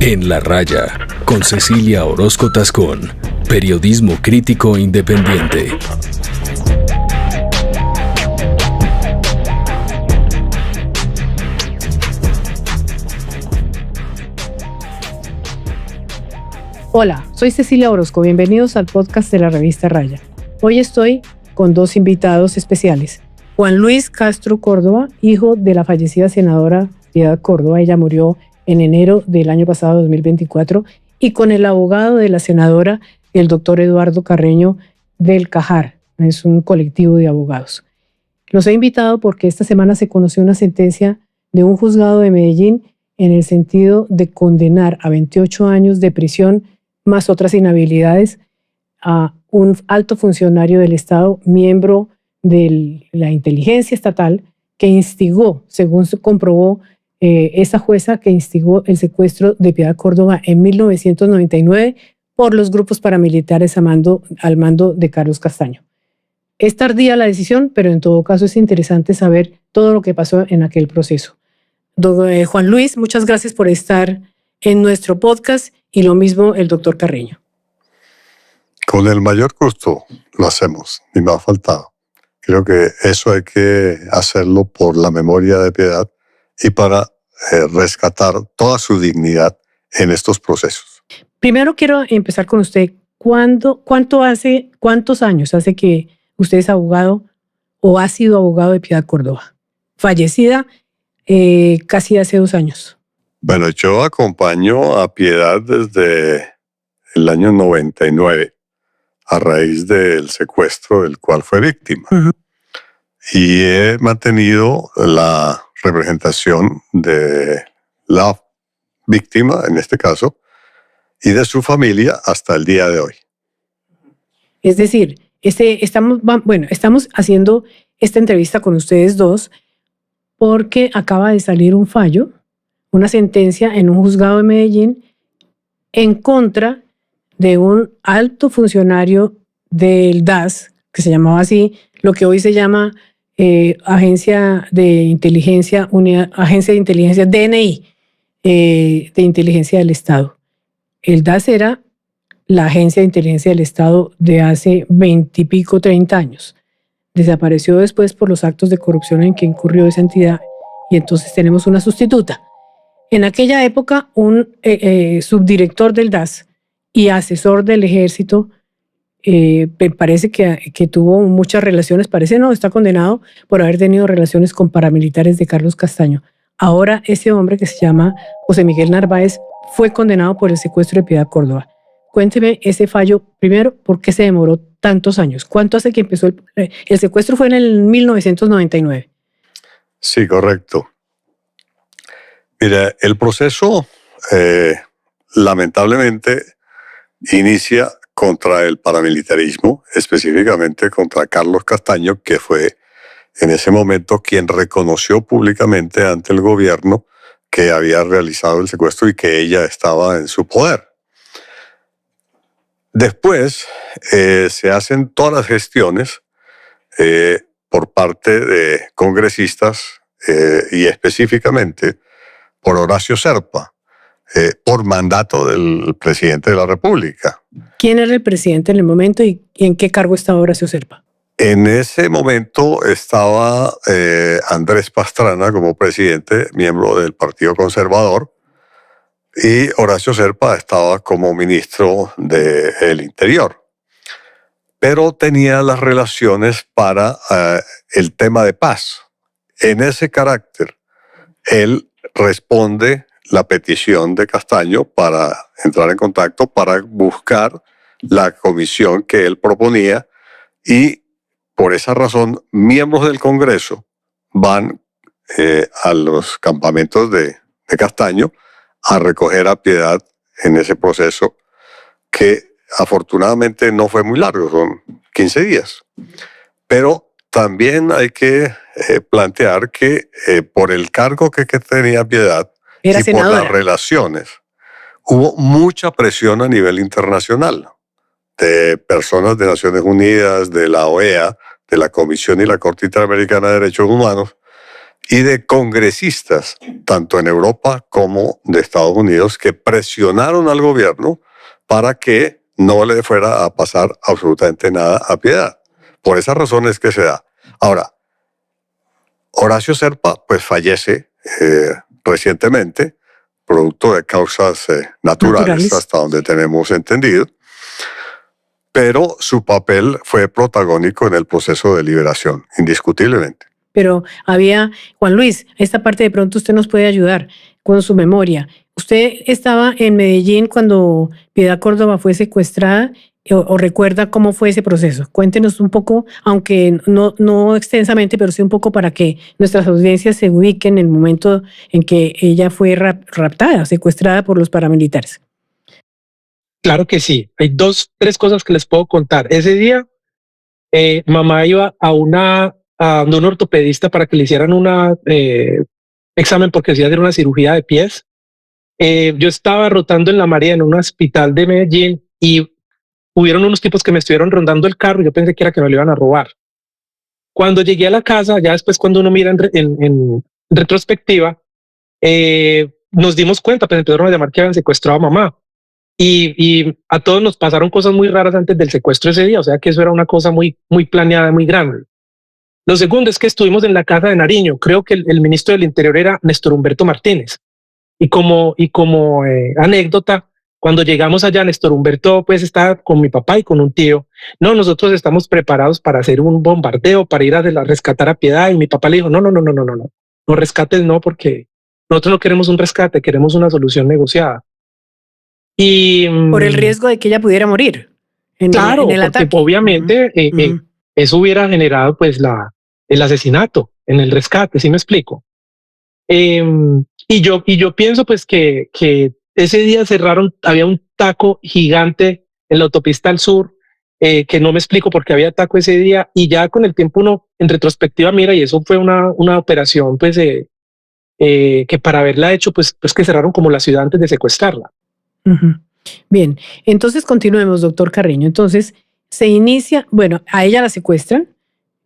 En la Raya, con Cecilia Orozco Tascón, periodismo crítico independiente. Hola, soy Cecilia Orozco, bienvenidos al podcast de la revista Raya. Hoy estoy con dos invitados especiales. Juan Luis Castro Córdoba, hijo de la fallecida senadora Piedad Córdoba, ella murió en enero del año pasado, 2024, y con el abogado de la senadora, el doctor Eduardo Carreño del CAJAR, es un colectivo de abogados. Los he invitado porque esta semana se conoció una sentencia de un juzgado de Medellín en el sentido de condenar a 28 años de prisión más otras inhabilidades a un alto funcionario del Estado, miembro de la inteligencia estatal, que instigó, según se comprobó esa jueza, que instigó el secuestro de Piedad Córdoba en 1999 por los grupos paramilitares al mando de Carlos Castaño. Es tardía la decisión, pero en todo caso es interesante saber todo lo que pasó en aquel proceso. Juan Luis, muchas gracias por estar en nuestro podcast, y lo mismo el doctor Carreño. Con el mayor gusto lo hacemos, ni me ha faltado. Creo que eso hay que hacerlo por la memoria de Piedad y para rescatar toda su dignidad en estos procesos. Primero quiero empezar con usted. ¿Cuántos años hace que usted es abogado o ha sido abogado de Piedad Córdoba? Fallecida casi hace 2 años. Bueno, yo acompaño a Piedad desde el año 99, a raíz del secuestro del cual fue víctima. Uh-huh. Y he mantenido la representación de la víctima, en este caso, y de su familia hasta el día de hoy. Es decir, estamos haciendo esta entrevista con ustedes dos porque acaba de salir un fallo, una sentencia en un juzgado de Medellín en contra de un alto funcionario del DAS, que se llamaba así, lo que hoy se llama Agencia de Inteligencia DNI, de Inteligencia del Estado. El DAS era la Agencia de Inteligencia del Estado de hace 20 y pico, 30 años. Desapareció después por los actos de corrupción en que incurrió esa entidad y entonces tenemos una sustituta. En aquella época, un subdirector del DAS y asesor del ejército, parece que tuvo muchas relaciones, está condenado por haber tenido relaciones con paramilitares de Carlos Castaño. Ahora ese hombre, que se llama José Miguel Narváez, fue condenado por el secuestro de Piedad Córdoba. Cuénteme ese fallo, primero, ¿por qué se demoró tantos años? ¿Cuánto hace que empezó el secuestro? Fue en el 1999. Sí, correcto. Mira, el proceso lamentablemente inicia contra el paramilitarismo, específicamente contra Carlos Castaño, que fue en ese momento quien reconoció públicamente ante el gobierno que había realizado el secuestro y que ella estaba en su poder. Después se hacen todas las gestiones por parte de congresistas y específicamente por Horacio Serpa, por mandato del presidente de la República. ¿Quién era el presidente en el momento y en qué cargo estaba Horacio Serpa? En ese momento estaba Andrés Pastrana como presidente, miembro del Partido Conservador, y Horacio Serpa estaba como ministro del Interior. Pero tenía las relaciones para el tema de paz. En ese carácter, él responde la petición de Castaño para entrar en contacto, para buscar la comisión que él proponía, y por esa razón miembros del Congreso van a los campamentos de Castaño a recoger a Piedad en ese proceso que afortunadamente no fue muy largo, son 15 días. Pero también hay que plantear que por el cargo que tenía Piedad era y senadora, por las relaciones, hubo mucha presión a nivel internacional de personas de Naciones Unidas, de la OEA, de la Comisión y la Corte Interamericana de Derechos Humanos, y de congresistas, tanto en Europa como de Estados Unidos, que presionaron al gobierno para que no le fuera a pasar absolutamente nada a Piedad. Por esas razones que se da. Ahora, Horacio Serpa pues fallece recientemente, producto de causas naturales, hasta donde tenemos entendido, pero su papel fue protagónico en el proceso de liberación, indiscutiblemente. Pero Juan Luis, esta parte de pronto usted nos puede ayudar con su memoria. Usted estaba en Medellín cuando Piedad Córdoba fue secuestrada, o recuerda cómo fue ese proceso. Cuéntenos un poco, aunque no extensamente, pero sí un poco para que nuestras audiencias se ubiquen en el momento en que ella fue raptada, secuestrada por los paramilitares. Claro que sí. Hay 3 cosas que les puedo contar. Ese día, mamá iba a un ortopedista para que le hicieran un examen porque se iba a hacer una cirugía de pies. Yo estaba rotando en La María en un hospital de Medellín y hubieron unos tipos que me estuvieron rondando el carro. Yo pensé que era que me lo iban a robar. Cuando llegué a la casa, ya después cuando uno mira en retrospectiva, nos dimos cuenta, pues empezaron a llamar que habían secuestrado a mamá. Y a todos nos pasaron cosas muy raras antes del secuestro ese día. O sea que eso era una cosa muy planeada, muy grande. Lo segundo es que estuvimos en la casa de Nariño. Creo que el ministro del Interior era Néstor Humberto Martínez. Y como anécdota, cuando llegamos allá, Néstor Humberto pues estaba con mi papá y con un tío. No, nosotros estamos preparados para hacer un bombardeo, para ir a rescatar a Piedad. Y mi papá le dijo, no rescates no, porque nosotros no queremos un rescate, queremos una solución negociada. Y por el riesgo de que ella pudiera morir en el ataque. Obviamente eso hubiera generado pues el asesinato en el rescate, ¿sí me explico? Y yo pienso pues que ese día había un taco gigante en la autopista al sur, que no me explico por qué había taco ese día, y ya con el tiempo uno en retrospectiva mira, y eso fue una operación pues que para haberla hecho pues que cerraron como la ciudad antes de secuestrarla. Bien, entonces continuemos, doctor Carreño. Entonces se inicia, bueno, a ella la secuestran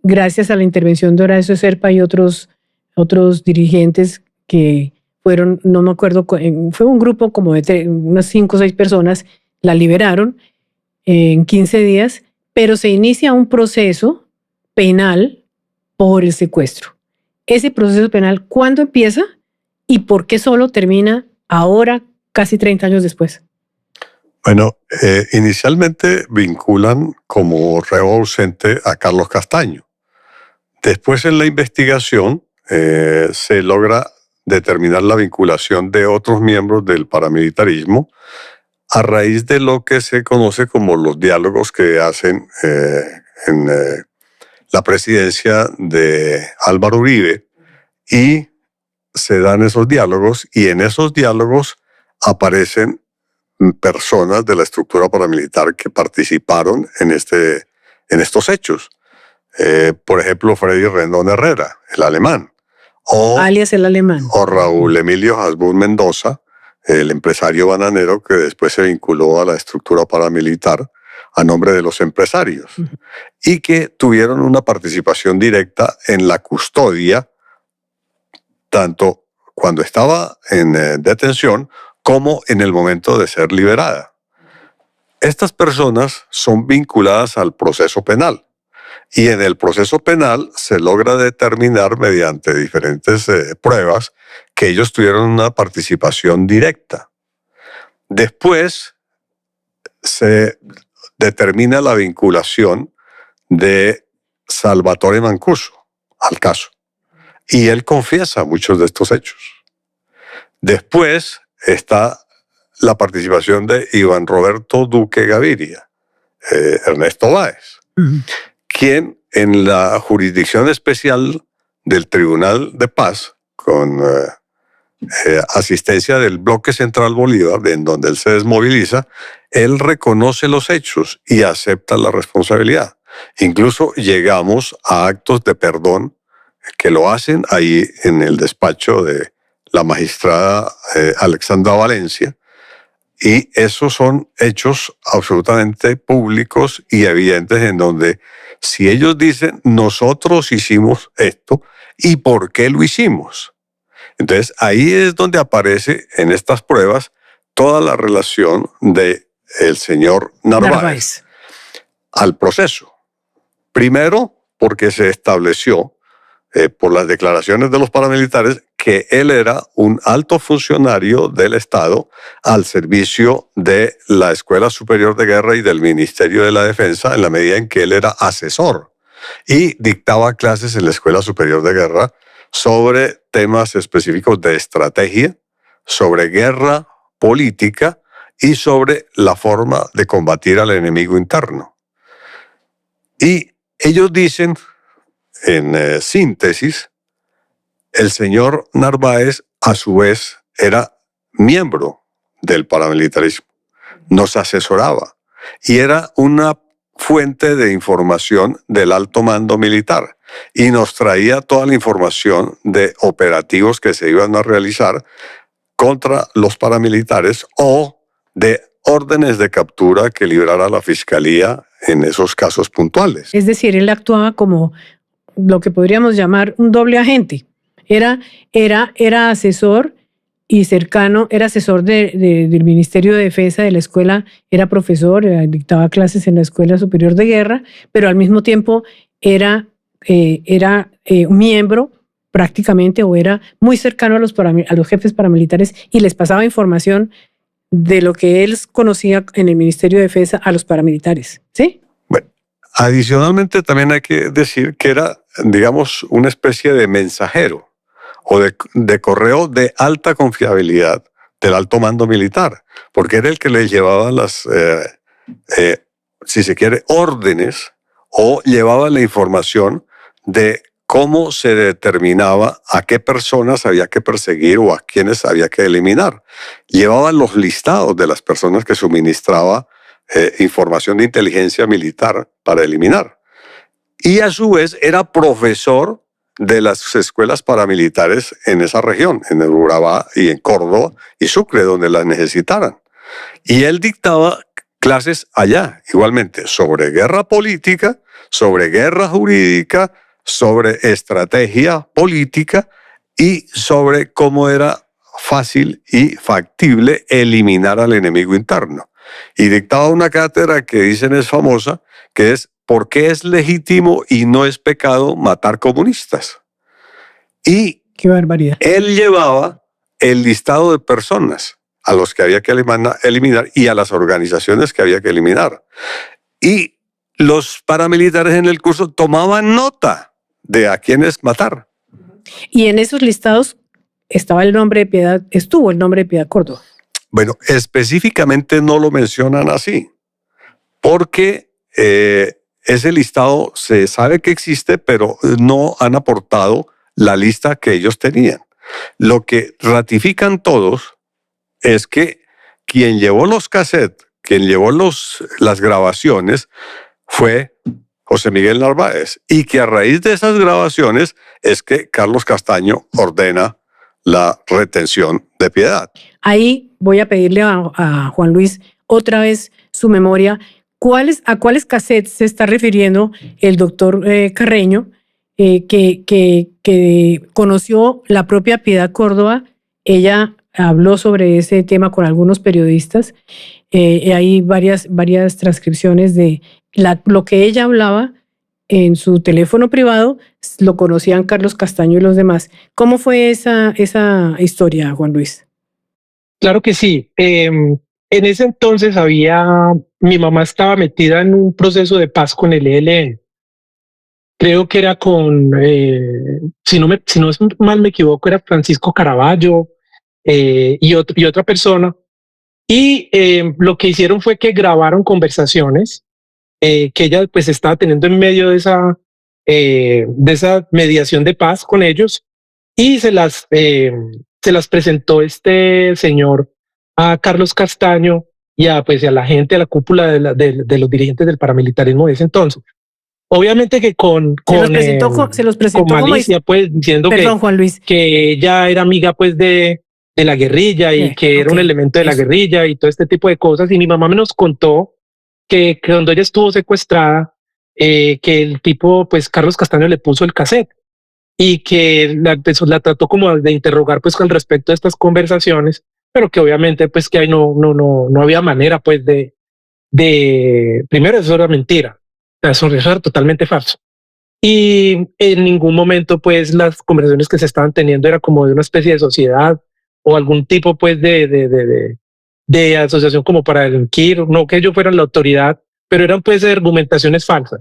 gracias a la intervención de Horacio Serpa y otros dirigentes que fueron, no me acuerdo, fue un grupo como de unas 5 o 6 personas, la liberaron en 15 días, pero se inicia un proceso penal por el secuestro. Ese proceso penal, ¿cuándo empieza y por qué solo termina ahora, casi 30 años después? Bueno, inicialmente vinculan como reo ausente a Carlos Castaño. Después en la investigación se logra determinar la vinculación de otros miembros del paramilitarismo a raíz de lo que se conoce como los diálogos que hacen en la presidencia de Álvaro Uribe, y se dan esos diálogos, y en esos diálogos aparecen personas de la estructura paramilitar que participaron en estos hechos. Por ejemplo, Freddy Rendón Herrera, el alemán. Alias el alemán. O Raúl Emilio Hasbún Mendoza, el empresario bananero que después se vinculó a la estructura paramilitar a nombre de los empresarios, y que tuvieron una participación directa en la custodia, tanto cuando estaba en detención como en el momento de ser liberada. Estas personas son vinculadas al proceso penal, y en el proceso penal se logra determinar mediante diferentes pruebas que ellos tuvieron una participación directa. Después se determina la vinculación de Salvatore Mancuso al caso, y él confiesa muchos de estos hechos. Después está la participación de Iván Roberto Duque Gaviria, Ernesto Báez, quien en la jurisdicción especial del Tribunal de Paz, con asistencia del Bloque Central Bolívar, en donde él se desmoviliza, él reconoce los hechos y acepta la responsabilidad. Incluso llegamos a actos de perdón que lo hacen ahí en el despacho de la magistrada Alexandra Valencia, y esos son hechos absolutamente públicos y evidentes, en donde si ellos dicen nosotros hicimos esto, y por qué lo hicimos. Entonces, ahí es donde aparece en estas pruebas toda la relación de el señor Narváez al proceso. Primero, porque se estableció por las declaraciones de los paramilitares que él era un alto funcionario del Estado al servicio de la Escuela Superior de Guerra y del Ministerio de la Defensa, en la medida en que él era asesor y dictaba clases en la Escuela Superior de Guerra sobre temas específicos de estrategia, sobre guerra política y sobre la forma de combatir al enemigo interno. Y ellos dicen, en síntesis, el señor Narváez a su vez era miembro del paramilitarismo, nos asesoraba y era una fuente de información del alto mando militar y nos traía toda la información de operativos que se iban a realizar contra los paramilitares o de órdenes de captura que librara la fiscalía en esos casos puntuales. Es decir, él actuaba como lo que podríamos llamar un doble agente. Era asesor y cercano, era asesor del Ministerio de Defensa de la escuela, era profesor, dictaba clases en la Escuela Superior de Guerra, pero al mismo tiempo era miembro prácticamente o era muy cercano a los jefes paramilitares y les pasaba información de lo que él conocía en el Ministerio de Defensa a los paramilitares, ¿sí? Bueno, adicionalmente también hay que decir que era, digamos, una especie de mensajero o de correo de alta confiabilidad del alto mando militar, porque era el que le llevaba las, si se quiere, órdenes o llevaba la información de cómo se determinaba a qué personas había que perseguir o a quiénes había que eliminar. Llevaba los listados de las personas que suministraba información de inteligencia militar para eliminar. Y a su vez era profesor de las escuelas paramilitares en esa región, en el Urabá y en Córdoba y Sucre, donde las necesitaran. Y él dictaba clases allá, igualmente, sobre guerra política, sobre guerra jurídica, sobre estrategia política y sobre cómo era fácil y factible eliminar al enemigo interno. Y dictaba una cátedra que dicen es famosa, que es ¿por qué es legítimo y no es pecado matar comunistas? Y ¡qué barbaridad! Él llevaba el listado de personas a los que había que eliminar y a las organizaciones que había que eliminar. Y los paramilitares en el curso tomaban nota de a quiénes matar. Y en esos listados estuvo el nombre de Piedad Córdoba. Bueno, específicamente no lo mencionan así, porque ese listado se sabe que existe, pero no han aportado la lista que ellos tenían. Lo que ratifican todos es que quien llevó los cassettes, quien llevó las grabaciones, fue José Miguel Narváez, y que a raíz de esas grabaciones es que Carlos Castaño ordena la retención de Piedad. Ahí voy a pedirle a Juan Luis otra vez su memoria. ¿A cuáles cassettes se está refiriendo el doctor Carreño, que conoció la propia Piedad Córdoba? Ella habló sobre ese tema con algunos periodistas. Hay varias transcripciones de lo que ella hablaba en su teléfono privado, lo conocían Carlos Castaño y los demás. ¿Cómo fue esa historia, Juan Luis? Claro que sí. En ese entonces mi mamá estaba metida en un proceso de paz con el ELN. Creo que era con, si no mal me equivoco, era Francisco Caraballo y otra persona. Y lo que hicieron fue que grabaron conversaciones que ella pues estaba teniendo en medio de esa mediación de paz con ellos, y se las presentó este señor a Carlos Castaño y a la gente, a la cúpula de los dirigentes del paramilitarismo de ese entonces. Obviamente que se los presentó con malicia, pues diciendo Juan Luis, que ella era amiga pues de la guerrilla y que era un elemento de la guerrilla y todo este tipo de cosas. Y mi mamá me nos contó que cuando ella estuvo secuestrada, que el tipo, pues Carlos Castaño le puso el cassette y que la trató como de interrogar pues con respecto a estas conversaciones, pero que obviamente pues que ahí no había manera pues primero eso era mentira, eso era totalmente falso. Y en ningún momento pues las conversaciones que se estaban teniendo era como de una especie de sociedad o algún tipo pues de asociación como para delinquir, no que ellos fueran la autoridad, pero eran pues argumentaciones falsas.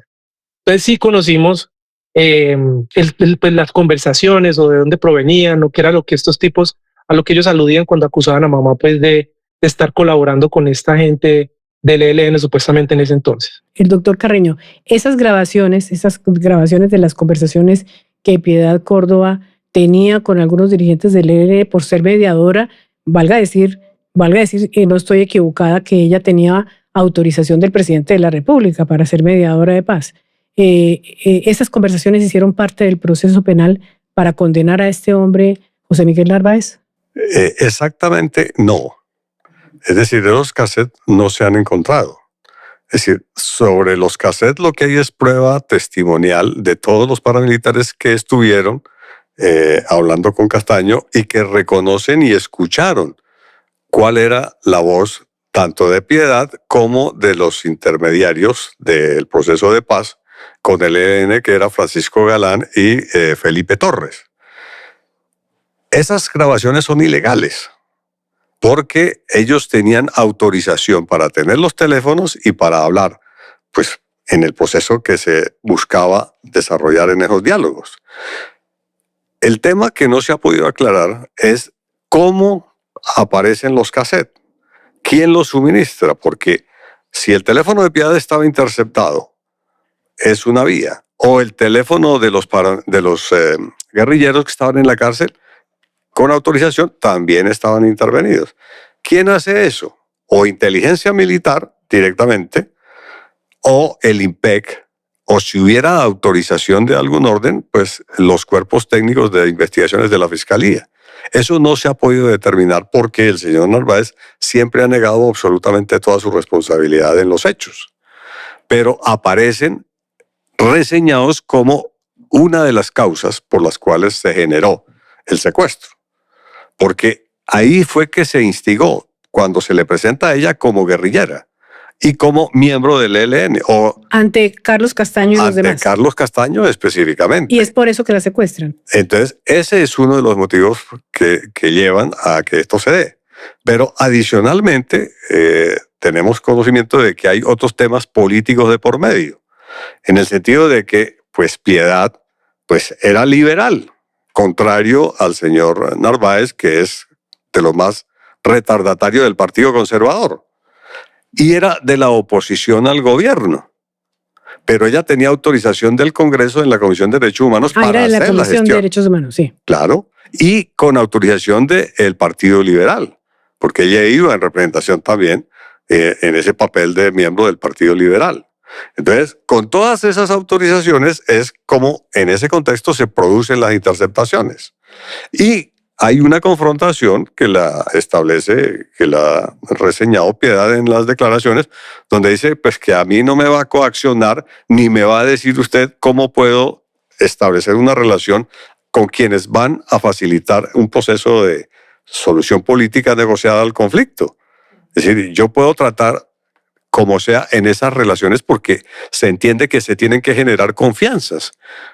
Entonces sí conocimos pues, las conversaciones o de dónde provenían o qué era lo que estos tipos, a lo que ellos aludían cuando acusaban a mamá pues de estar colaborando con esta gente del ELN supuestamente en ese entonces. El doctor Carreño, esas grabaciones de las conversaciones que Piedad Córdoba tenía con algunos dirigentes del ELN por ser mediadora, valga decir que no estoy equivocada, que ella tenía autorización del presidente de la República para ser mediadora de paz. Esas conversaciones hicieron parte del proceso penal para condenar a este hombre, José Miguel Narváez. Exactamente no. Es decir, los cassettes no se han encontrado. Es decir, sobre los cassettes lo que hay es prueba testimonial de todos los paramilitares que estuvieron hablando con Castaño y que reconocen y escucharon cuál era la voz tanto de Piedad como de los intermediarios del proceso de paz con el ELN, que era Francisco Galán y Felipe Torres. Esas grabaciones son ilegales porque ellos tenían autorización para tener los teléfonos y para hablar, pues, en el proceso que se buscaba desarrollar en esos diálogos. El tema que no se ha podido aclarar es cómo aparecen los cassettes. ¿Quién los suministra? Porque si el teléfono de Piedad estaba interceptado, es una vía. O el teléfono de los guerrilleros que estaban en la cárcel, con autorización, también estaban intervenidos. ¿Quién hace eso? O inteligencia militar directamente, o el IMPEC, o si hubiera autorización de algún orden, pues los cuerpos técnicos de investigaciones de la Fiscalía. Eso no se ha podido determinar porque el señor Narváez siempre ha negado absolutamente toda su responsabilidad en los hechos. Pero aparecen reseñados como una de las causas por las cuales se generó el secuestro. Porque ahí fue que se instigó cuando se le presenta a ella como guerrillera y como miembro del ELN. O ante Carlos Castaño y los demás. Ante Carlos Castaño específicamente. Y es por eso que la secuestran. Entonces, ese es uno de los motivos que llevan a que esto se dé. Pero adicionalmente, tenemos conocimiento de que hay otros temas políticos de por medio, en el sentido de que, pues, Piedad, pues, era liberal, contrario al señor Narváez, que es de lo más retardatario del Partido Conservador, y era de la oposición al gobierno. Pero ella tenía autorización del Congreso en la Comisión de Derechos Humanos para era de hacer la Comisión de Derechos Humanos, sí. Claro, y con autorización del Partido Liberal, porque ella iba en representación también en ese papel de miembro del Partido Liberal. Entonces, con todas esas autorizaciones es como en ese contexto se producen las interceptaciones. Y hay una confrontación que la establece, que la ha reseñado Piedad en las declaraciones, donde dice pues que a mí no me va a coaccionar ni me va a decir usted cómo puedo establecer una relación con quienes van a facilitar un proceso de solución política negociada al conflicto. Es decir, yo puedo tratar como sea en esas relaciones porque se entiende que se tienen que generar confianzas,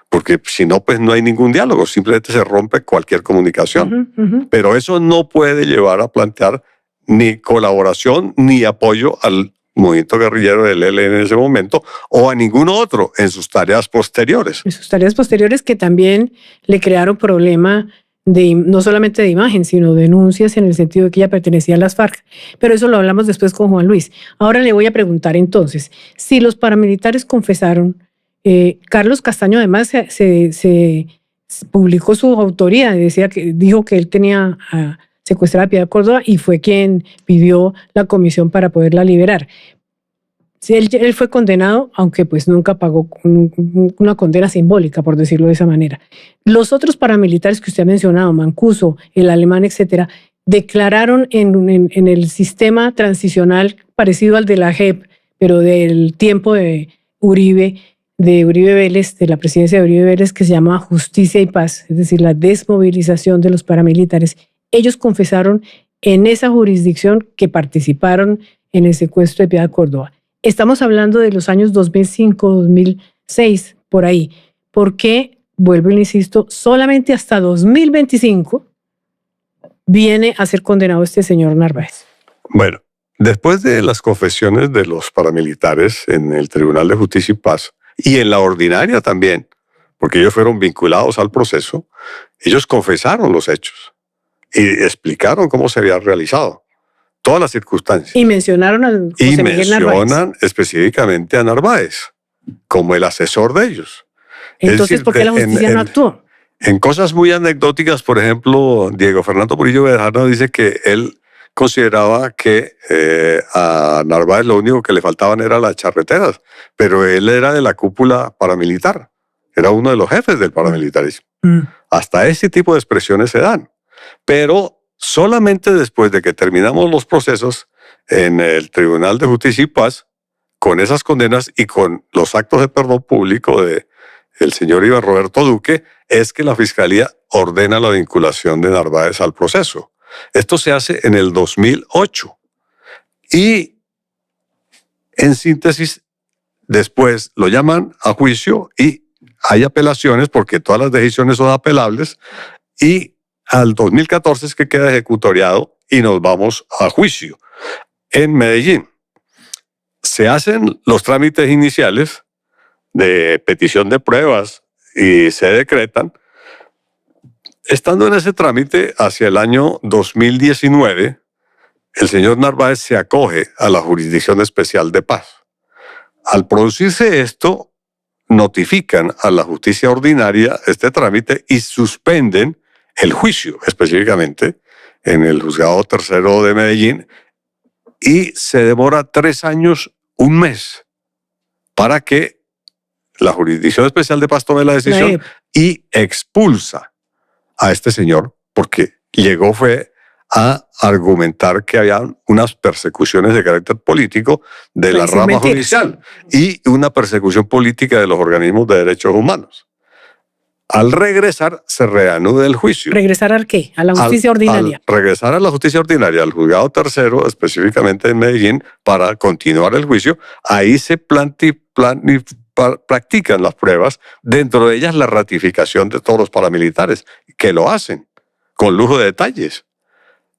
porque si no, pues no hay ningún diálogo, simplemente se rompe cualquier comunicación. Pero eso no puede llevar a plantear ni colaboración ni apoyo al movimiento guerrillero del ELN en ese momento o a ningún otro en sus tareas posteriores. En sus tareas posteriores que también le crearon problema no solamente de imagen, sino denuncias en el sentido de que ella pertenecía a las FARC. Pero eso lo hablamos después con Juan Luis. Ahora le voy a preguntar entonces, si los paramilitares confesaron, Carlos Castaño además se publicó su autoría, dijo que él tenía secuestrada a Piedad Córdoba y fue quien pidió la comisión para poderla liberar. Sí, él fue condenado, aunque pues nunca pagó una condena simbólica, por decirlo de esa manera. Los otros paramilitares que usted ha mencionado, Mancuso, el alemán, etcétera, declararon en el sistema transicional parecido al de la JEP, pero del tiempo de Uribe, de Uribe Vélez, de la presidencia de Uribe Vélez, que se llama Justicia y Paz, es decir, la desmovilización de los paramilitares. Ellos confesaron en esa jurisdicción que participaron en el secuestro de Piedad Córdoba. Estamos hablando de los años 2005, 2006, por ahí. ¿Por qué, vuelvo y le insisto, solamente hasta 2025 viene a ser condenado este señor Narváez? Bueno, después de las confesiones de los paramilitares en el Tribunal de Justicia y Paz, y en la ordinaria también, porque ellos fueron vinculados al proceso, ellos confesaron los hechos y explicaron cómo se había realizado, todas las circunstancias. Y mencionaron a José Miguel Narváez. Y mencionan específicamente a Narváez como el asesor de ellos. Entonces, decir, ¿por qué la justicia no actuó? En cosas muy anecdóticas, por ejemplo, Diego Fernando Murillo Bejarano dice que él consideraba que a Narváez lo único que le faltaban eran las charreteras, pero él era de la cúpula paramilitar, era uno de los jefes del paramilitarismo. Hasta ese tipo de expresiones se dan, pero solamente después de que terminamos los procesos en el Tribunal de Justicia y Paz, con esas condenas y con los actos de perdón público del señor Iván Roberto Duque, es que la Fiscalía ordena la vinculación de Narváez al proceso. Esto se hace en el 2008. Y, en síntesis, después lo llaman a juicio y hay apelaciones porque todas las decisiones son apelables y al 2014 es que queda ejecutoriado y nos vamos a juicio. En Medellín se hacen los trámites iniciales de petición de pruebas y se decretan. Estando en ese trámite, hacia el año 2019, el señor Narváez se acoge a la Jurisdicción Especial de Paz. Al producirse esto, notifican a la justicia ordinaria este trámite y suspenden el juicio, específicamente en el Juzgado Tercero de Medellín, y se demora 3 años, 1 mes, para que la Jurisdicción Especial de Paz tome la decisión y expulsa a este señor, porque fue a argumentar que había unas persecuciones de carácter político de la rama judicial y una persecución política de los organismos de derechos humanos. Al regresar, se reanuda el juicio. ¿Regresar a qué? A la justicia ordinaria. Al regresar a la justicia ordinaria, al juzgado tercero, específicamente en Medellín, para continuar el juicio, ahí se practican las pruebas, dentro de ellas la ratificación de todos los paramilitares, que lo hacen con lujo de detalles.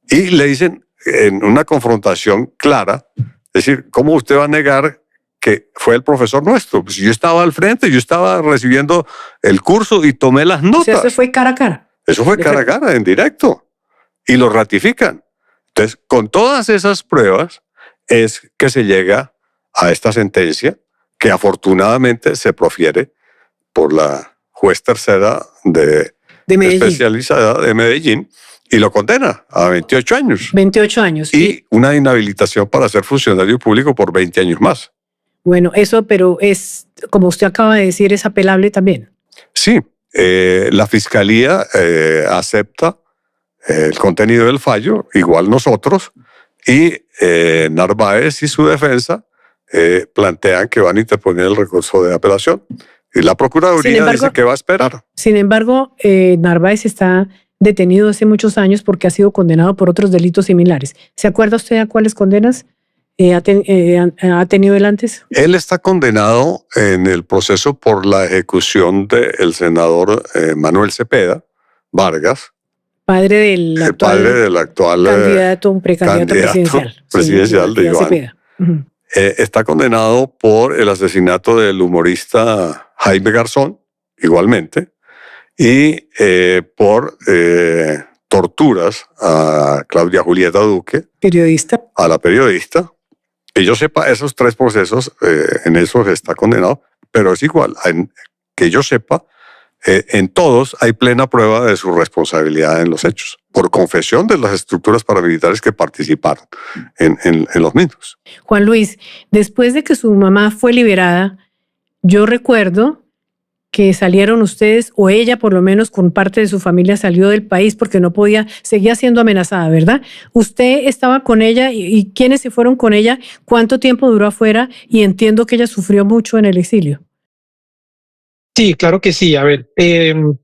Y le dicen en una confrontación clara, es decir, ¿cómo usted va a negar que fue el profesor nuestro? Pues yo estaba al frente, yo estaba recibiendo el curso y tomé las notas. O sea, eso fue cara a cara. Eso fue cara a cara, en directo. Y lo ratifican. Entonces, con todas esas pruebas es que se llega a esta sentencia que afortunadamente se profiere por la juez tercera de especializada de Medellín y lo condena a 28 años. 28 años. Y una inhabilitación para ser funcionario público por 20 años más. Bueno, eso, pero es, como usted acaba de decir, es apelable también. Sí, la Fiscalía acepta el contenido del fallo, igual nosotros, y Narváez y su defensa plantean que van a interponer el recurso de apelación. Y la Procuraduría dice que va a esperar. Sin embargo, Narváez está detenido hace muchos años porque ha sido condenado por otros delitos similares. ¿Se acuerda usted a cuáles condenas ha tenido él antes? Él está condenado en el proceso por la ejecución del senador Manuel Cepeda Vargas, padre del actual candidato presidencial de Iván. Está condenado por el asesinato del humorista Jaime Garzón, igualmente, y por torturas a Claudia Julieta Duque, a la periodista. Que yo sepa, esos 3 procesos, en esos está condenado, pero es igual, que yo sepa, en todos hay plena prueba de su responsabilidad en los hechos, por confesión de las estructuras paramilitares que participaron en los mismos. Juan Luis, después de que su mamá fue liberada, yo recuerdo que salieron ustedes, o ella por lo menos con parte de su familia salió del país porque no podía, seguía siendo amenazada, ¿verdad? Usted estaba con ella y ¿quiénes se fueron con ella? ¿Cuánto tiempo duró afuera? Y entiendo que ella sufrió mucho en el exilio. Sí, claro que sí. A ver, en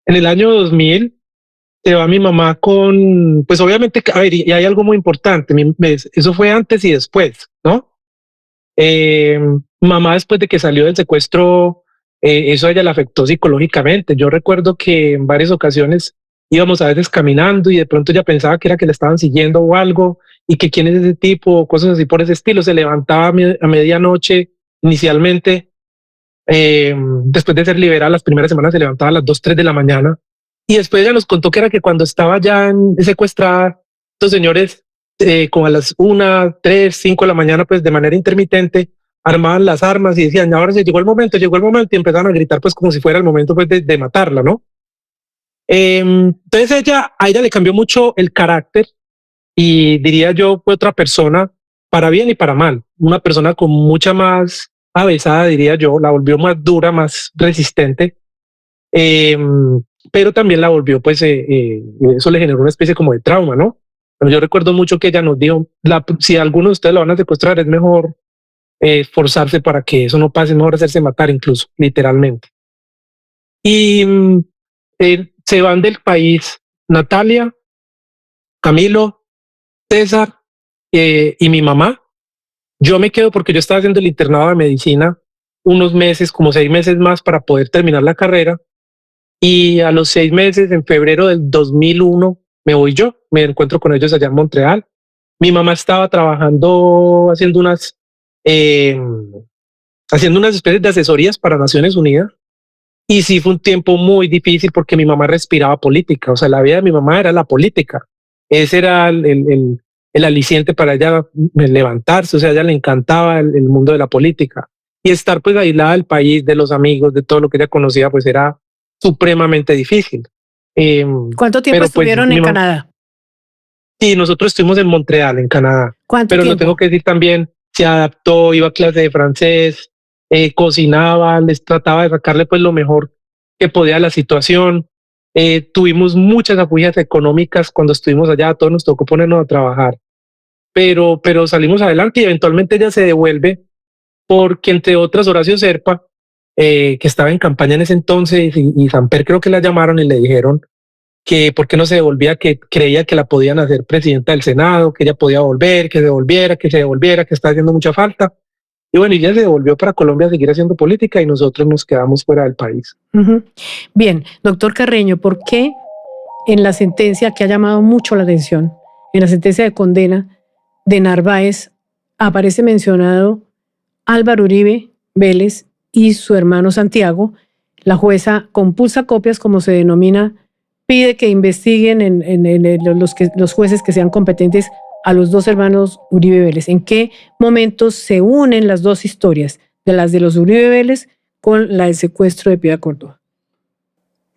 el año 2000 se va mi mamá con, pues obviamente, a ver, y hay algo muy importante, eso fue antes y después, ¿no? Eh, Mamá después de que salió del secuestro, eso a ella la afectó psicológicamente. Yo recuerdo que en varias ocasiones íbamos a veces caminando y de pronto ella pensaba que era que le estaban siguiendo o algo y que quién es ese tipo, cosas así por ese estilo. Se levantaba a medianoche inicialmente, después de ser liberada las primeras semanas se levantaba a las 2, 3 de la mañana y después ella nos contó que era que cuando estaba ya secuestrada, estos señores como a las 1, 3, 5 de la mañana, pues de manera intermitente, armaban las armas y decían, ahora se llegó el momento y empezaron a gritar pues como si fuera el momento pues de matarla, ¿no? Entonces a ella le cambió mucho el carácter y diría yo fue otra persona para bien y para mal, una persona con mucha más avesada, diría yo, la volvió más dura, más resistente, eh, pero también la volvió pues eso le generó una especie como de trauma, ¿no? Pero yo recuerdo mucho que ella nos dijo, si alguno de ustedes lo van a secuestrar, es mejor esforzarse para que eso no pase, es mejor hacerse matar incluso, literalmente. Y se van del país Natalia, Camilo, César y mi mamá. Yo me quedo porque yo estaba haciendo el internado de medicina unos meses, como 6 meses más para poder terminar la carrera. Y a los 6 meses, en febrero del 2001, me voy yo, me encuentro con ellos allá en Montreal. Mi mamá estaba trabajando eh, haciendo unas especies de asesorías para Naciones Unidas. Y sí fue un tiempo muy difícil porque mi mamá respiraba política. O sea, la vida de mi mamá era la política. Ese era el aliciente para ella levantarse. O sea, a ella le encantaba el mundo de la política. Y estar pues aislada del país, de los amigos, de todo lo que ella conocía, pues era supremamente difícil. Eh, ¿Cuánto tiempo pero pues estuvieron en Canadá? sí, nosotros estuvimos en Montreal, en Canadá. ¿Cuánto Pero tiempo? lo tengo que decir también, se adaptó, iba a clase de francés, cocinaba, les trataba de sacarle pues lo mejor que podía a la situación. Tuvimos muchas apoyas económicas cuando estuvimos allá, a todos nos tocó ponernos a trabajar, pero salimos adelante y eventualmente ella se devuelve porque entre otras Horacio Serpa, que estaba en campaña en ese entonces y Samper creo que la llamaron y le dijeron que por qué no se devolvía, que creía que la podían hacer presidenta del Senado, que ella podía volver, que se devolviera, que se devolviera, que está haciendo mucha falta. Y bueno, ella se devolvió para Colombia a seguir haciendo política y nosotros nos quedamos fuera del país. Bien, doctor Carreño, ¿por qué en la sentencia que ha llamado mucho la atención, en la sentencia de condena de Narváez, aparece mencionado Álvaro Uribe Vélez y su hermano Santiago? La jueza compulsa copias, como se denomina, pide que investiguen los jueces que sean competentes a los dos hermanos Uribe Vélez. ¿En qué momentos se unen las dos historias, de las de los Uribe Vélez con la del secuestro de Piedad Córdoba?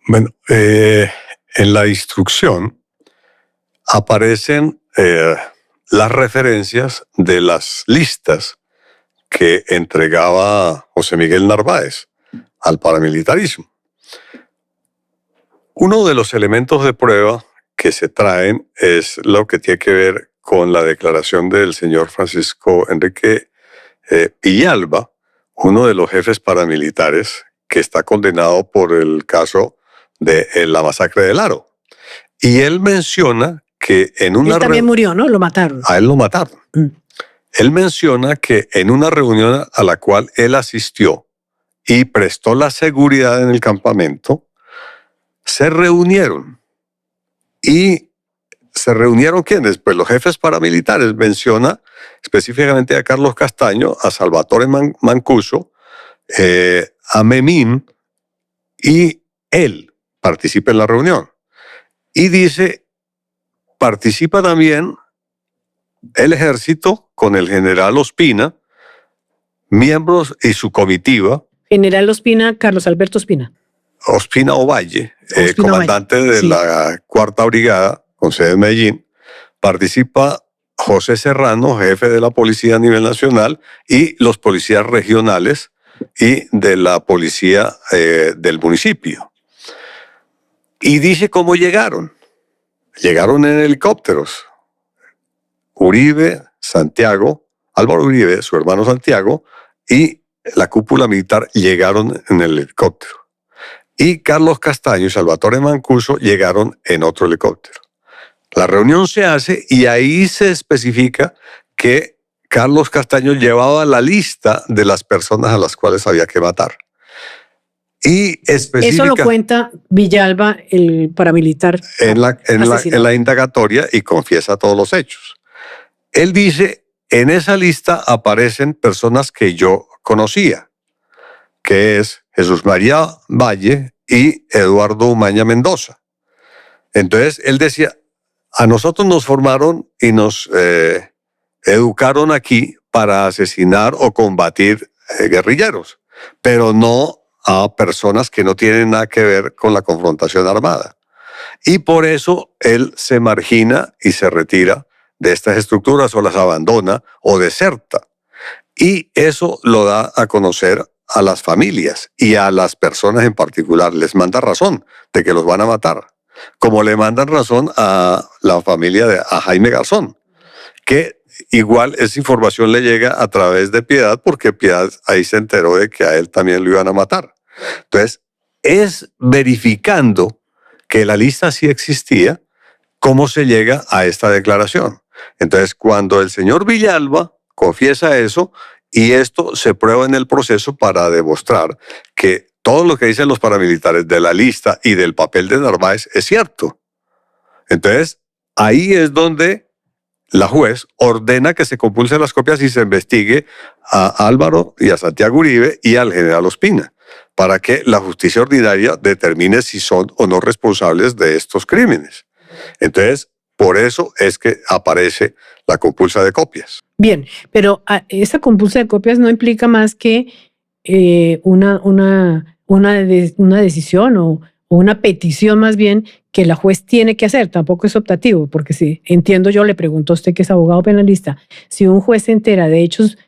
Bueno, en la instrucción aparecen las referencias de las listas que entregaba José Miguel Narváez al paramilitarismo. Uno de los elementos de prueba que se traen es lo que tiene que ver con la declaración del señor Francisco Enrique Villalba, uno de los jefes paramilitares que está condenado por el caso de la masacre del Aro. Y él menciona que en una... Él también murió, ¿no? Lo mataron. A él lo mataron. Él menciona que en una reunión a la cual él asistió y prestó la seguridad en el campamento, se reunieron. ¿Y se reunieron quiénes? Pues los jefes paramilitares. Menciona específicamente a Carlos Castaño, a Salvatore Mancuso, a Memín, y él participa en la reunión. Y dice, participa también el ejército con el general Ospina, miembros y su comitiva. General Ospina, Carlos Alberto Ospina. Ospina Ovalle, Ospina comandante Ovalle, de sí, la Cuarta Brigada, con sede en Medellín. Participa José Serrano, jefe de la policía a nivel nacional, y los policías regionales y de la policía del municipio. Y dice cómo llegaron. Llegaron en helicópteros. Uribe, Santiago, Álvaro Uribe, su hermano Santiago, y la cúpula militar llegaron en el helicóptero. y Carlos Castaño y Salvatore Mancuso llegaron en otro helicóptero. La reunión se hace y ahí se especifica que Carlos Castaño llevaba la lista de las personas a las cuales había que matar. Y eso lo cuenta Villalba, el paramilitar. En la indagatoria, y confiesa todos los hechos. Él dice, en esa lista aparecen personas que yo conocía, que es Jesús María Valle y Eduardo Umaña Mendoza. Entonces él decía, a nosotros nos formaron y nos educaron aquí para asesinar o combatir guerrilleros, pero no a personas que no tienen nada que ver con la confrontación armada. Y por eso él se margina y se retira de estas estructuras o las abandona o deserta. Y eso lo da a conocer a las familias y a las personas en particular. Les manda razón de que los van a matar. Como le mandan razón a la familia a Jaime Garzón, que igual esa información le llega a través de Piedad, porque Piedad ahí se enteró de que a él también lo iban a matar. Entonces, es verificando que la lista sí existía, cómo se llega a esta declaración. Entonces, cuando el señor Villalba confiesa eso, y esto se prueba en el proceso para demostrar que todo lo que dicen los paramilitares de la lista y del papel de Narváez es cierto. Entonces, ahí es donde la juez ordena que se compulsen las copias y se investigue a Álvaro y a Santiago Uribe y al general Ospina, para que la justicia ordinaria determine si son o no responsables de estos crímenes. Entonces, por eso es que aparece la compulsa de copias. Bien, pero esa compulsa de copias no implica más que una decisión o una petición más bien que la juez tiene que hacer, tampoco es optativo, porque si entiendo yo, le pregunto a usted que es abogado penalista, si un juez se entera de hechos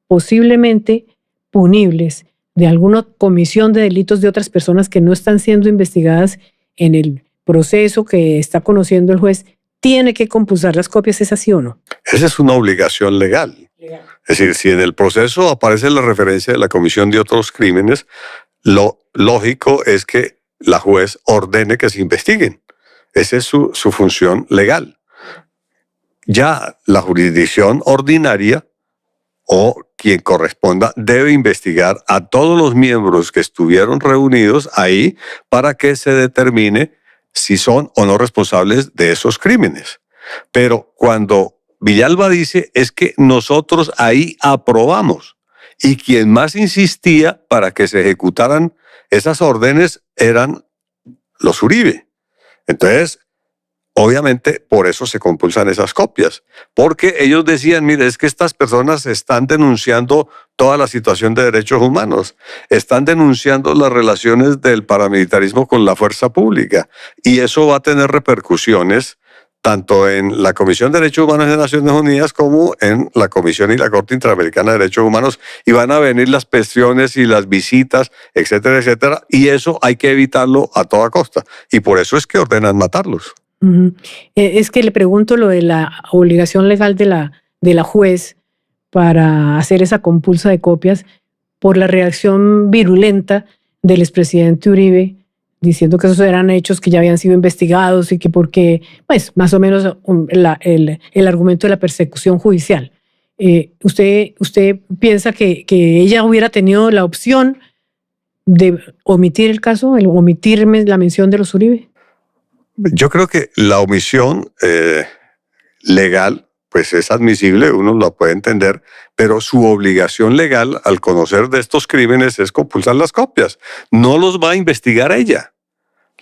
posiblemente punibles de alguna comisión de delitos de otras personas que no están siendo investigadas en el proceso que está conociendo el juez, ¿tiene que compulsar las copias? ¿Es así o no? Esa es una obligación legal. Es decir, si en el proceso aparece la referencia de la comisión de otros crímenes, lo lógico es que la juez ordene que se investiguen. Esa es su función legal. Ya la jurisdicción ordinaria o quien corresponda debe investigar a todos los miembros que estuvieron reunidos ahí para que se determine si son o no responsables de esos crímenes. Pero cuando Villalba dice es que nosotros ahí aprobamos, y quien más insistía para que se ejecutaran esas órdenes eran los Uribe. Entonces, obviamente, por eso se compulsan esas copias, porque ellos decían, mire, es que estas personas están denunciando toda la situación de derechos humanos, están denunciando las relaciones del paramilitarismo con la fuerza pública, y eso va a tener repercusiones tanto en la Comisión de Derechos Humanos de Naciones Unidas como en la Comisión y la Corte Interamericana de Derechos Humanos, y van a venir las presiones y las visitas, etcétera, etcétera, y eso hay que evitarlo a toda costa, y por eso es que ordenan matarlos. Es que le pregunto lo de la obligación legal de la juez para hacer esa compulsa de copias por la reacción virulenta del expresidente Uribe, diciendo que esos eran hechos que ya habían sido investigados y que porque, pues, más o menos el argumento de la persecución judicial. ¿Usted piensa que ella hubiera tenido la opción de omitir el caso, omitirme la mención de los Uribe? Yo creo que la omisión legal pues es admisible, uno la puede entender, pero su obligación legal al conocer de estos crímenes es compulsar las copias. No los va a investigar ella,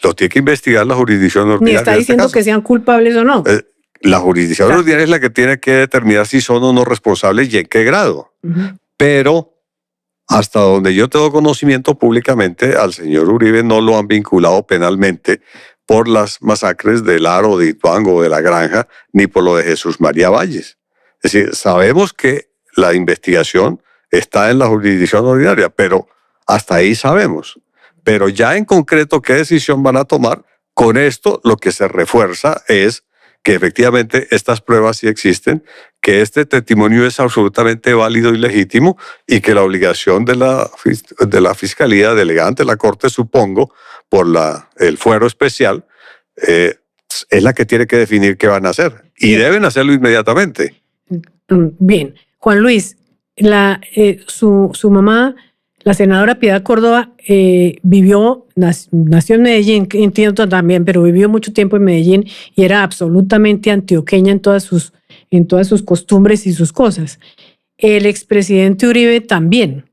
lo tiene que investigar la jurisdicción ordinaria. Ni está diciendo que sean culpables o no. La jurisdicción ordinaria es la que tiene que determinar si son o no responsables y en qué grado. Pero hasta donde yo tengo conocimiento públicamente, al señor Uribe no lo han vinculado penalmente por las masacres del Aro, de Ituango, de La Granja, ni por lo de Jesús María Valles. Es decir, sabemos que la investigación está en la jurisdicción ordinaria, pero hasta ahí sabemos. Pero ya en concreto, ¿qué decisión van a tomar? Con esto lo que se refuerza es que efectivamente estas pruebas sí existen, que este testimonio es absolutamente válido y legítimo y que la obligación de la Fiscalía delegada ante la Corte, supongo, por el fuero especial, es la que tiene que definir qué van a hacer. Y deben hacerlo inmediatamente. Bien. Juan Luis, su mamá, la senadora Piedad Córdoba, nació en Medellín, entiendo también, pero vivió mucho tiempo en Medellín y era absolutamente antioqueña en todas sus costumbres y sus cosas. El expresidente Uribe también.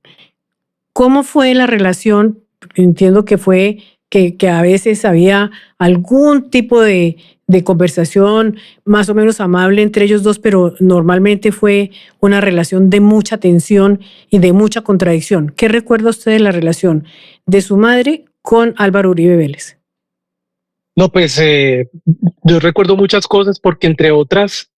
¿Cómo fue la relación? Entiendo que fue que a veces había algún tipo de conversación más o menos amable entre ellos dos, pero normalmente fue una relación de mucha tensión y de mucha contradicción. ¿Qué recuerda usted de la relación de su madre con Álvaro Uribe Vélez? No, pues yo recuerdo muchas cosas porque, entre otras,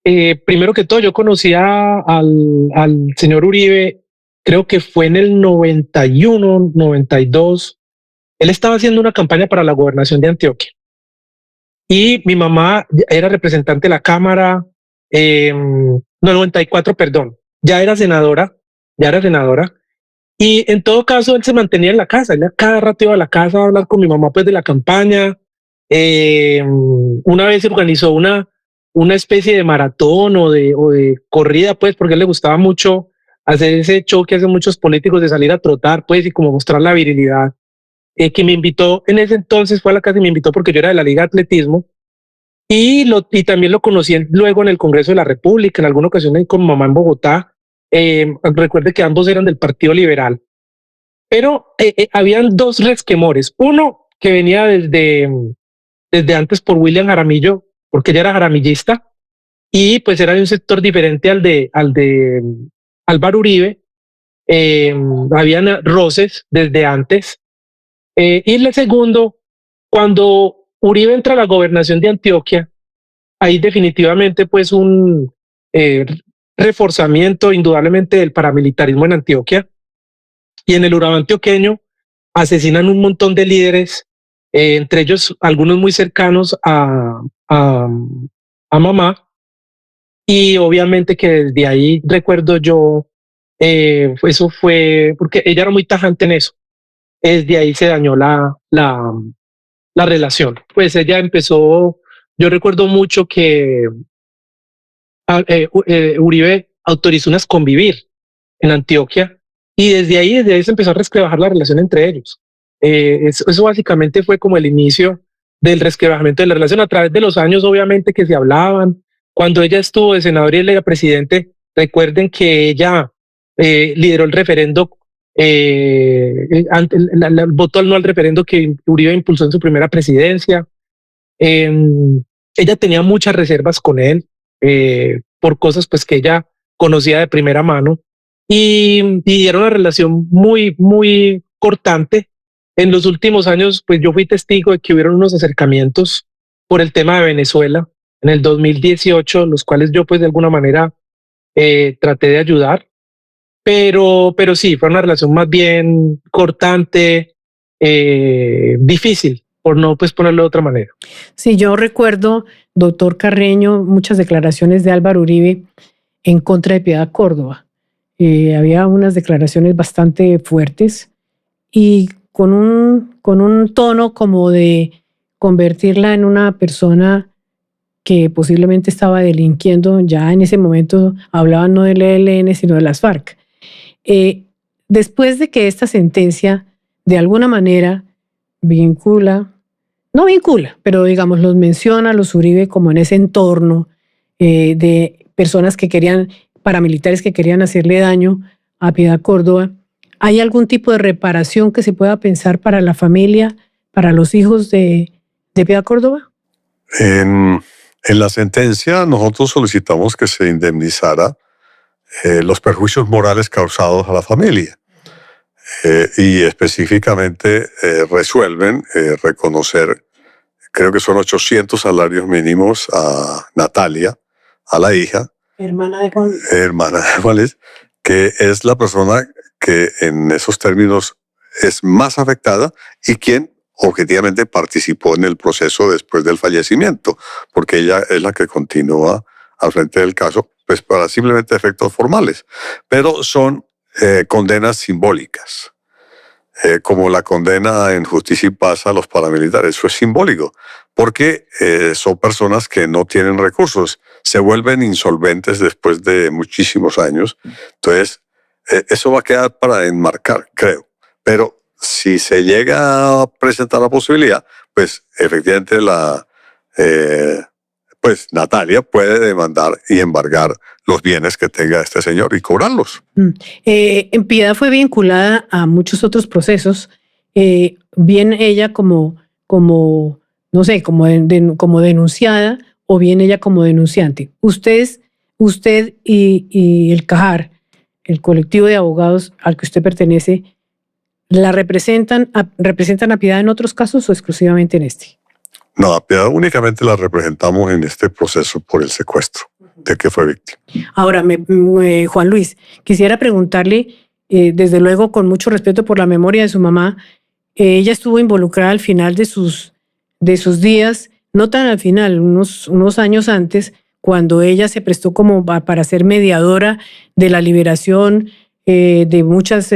primero que todo, yo conocía al señor Uribe, creo que fue en el 91, 92. Él estaba haciendo una campaña para la gobernación de Antioquia. Y mi mamá era representante de la Cámara, no, 94, perdón, ya era senadora. Y en todo caso, él se mantenía en la casa. Él cada rato iba a la casa a hablar con mi mamá, pues, de la campaña. Una vez se organizó una especie de maratón o de corrida, pues, porque a él le gustaba mucho hacer ese show que hacen muchos políticos de salir a trotar, pues, y como mostrar la virilidad. Que me invitó en ese entonces, fue a la casa y me invitó porque yo era de la Liga de Atletismo, y también lo conocí luego en el Congreso de la República, en alguna ocasión con mamá en Bogotá. Recuerde que ambos eran del Partido Liberal, pero habían dos resquemores. Uno que venía desde antes por William Jaramillo, porque ella era jaramillista, y pues era de un sector diferente al de Álvaro Uribe. Habían roces desde antes. Y el segundo, cuando Uribe entra a la gobernación de Antioquia, hay definitivamente pues un reforzamiento indudablemente del paramilitarismo en Antioquia, y en el Urabá antioqueño asesinan un montón de líderes, entre ellos algunos muy cercanos a mamá, y obviamente que desde ahí recuerdo yo, eso fue porque ella era muy tajante en eso. Desde ahí se dañó la relación. Pues ella empezó, yo recuerdo mucho que Uribe autorizó unas convivir en Antioquia, y desde ahí se empezó a resquebrajar la relación entre ellos. Eso básicamente fue como el inicio del resquebrajamiento de la relación a través de los años, obviamente, que se hablaban. Cuando ella estuvo de senadora y él era presidente, recuerden que ella lideró el referendo, votó no al referendo que Uribe impulsó en su primera presidencia. Ella tenía muchas reservas con él, por cosas pues que ella conocía de primera mano, y era una relación muy, muy cortante. En los últimos años, pues yo fui testigo de que hubieron unos acercamientos por el tema de Venezuela en el 2018, los cuales yo pues de alguna manera traté de ayudar, pero sí, fue una relación más bien cortante, difícil, por no pues ponerlo de otra manera. Sí, yo recuerdo, doctor Carreño, muchas declaraciones de Álvaro Uribe en contra de Piedad Córdoba. Había unas declaraciones bastante fuertes y con un tono como de convertirla en una persona que posiblemente estaba delinquiendo. Ya en ese momento hablaban no del ELN, sino de las FARC. Después de que esta sentencia de alguna manera no vincula, pero digamos los menciona a los Uribe como en ese entorno de personas que paramilitares que querían hacerle daño a Piedad Córdoba, ¿hay algún tipo de reparación que se pueda pensar para la familia, para los hijos de Piedad Córdoba? En la sentencia nosotros solicitamos que se indemnizara los perjuicios morales causados a la familia, y específicamente resuelven reconocer, creo que son 800 salarios mínimos a Natalia, a la hija, hermana de Juan Luis, que es la persona que en esos términos es más afectada y quien objetivamente participó en el proceso después del fallecimiento, porque ella es la que continúa al frente del caso, pues para simplemente efectos formales, pero son condenas simbólicas. Como la condena en Justicia y Paz a los paramilitares. Eso es simbólico, porque son personas que no tienen recursos, se vuelven insolventes después de muchísimos años. Entonces, eso va a quedar para enmarcar, creo. Pero si se llega a presentar la posibilidad, pues efectivamente pues Natalia puede demandar y embargar los bienes que tenga este señor y cobrarlos. En Piedad fue vinculada a muchos otros procesos, bien ella como no sé, como denunciada o bien ella como denunciante. Usted y el CAJAR, el colectivo de abogados al que usted pertenece, ¿la representan a Piedad en otros casos o exclusivamente en este? No, a Piedad únicamente la representamos en este proceso por el secuestro de que fue víctima. Ahora, Juan Luis, quisiera preguntarle, desde luego con mucho respeto por la memoria de su mamá, ella estuvo involucrada al final de sus días, no tan al final, unos años antes, cuando ella se prestó como para ser mediadora de la liberación de muchas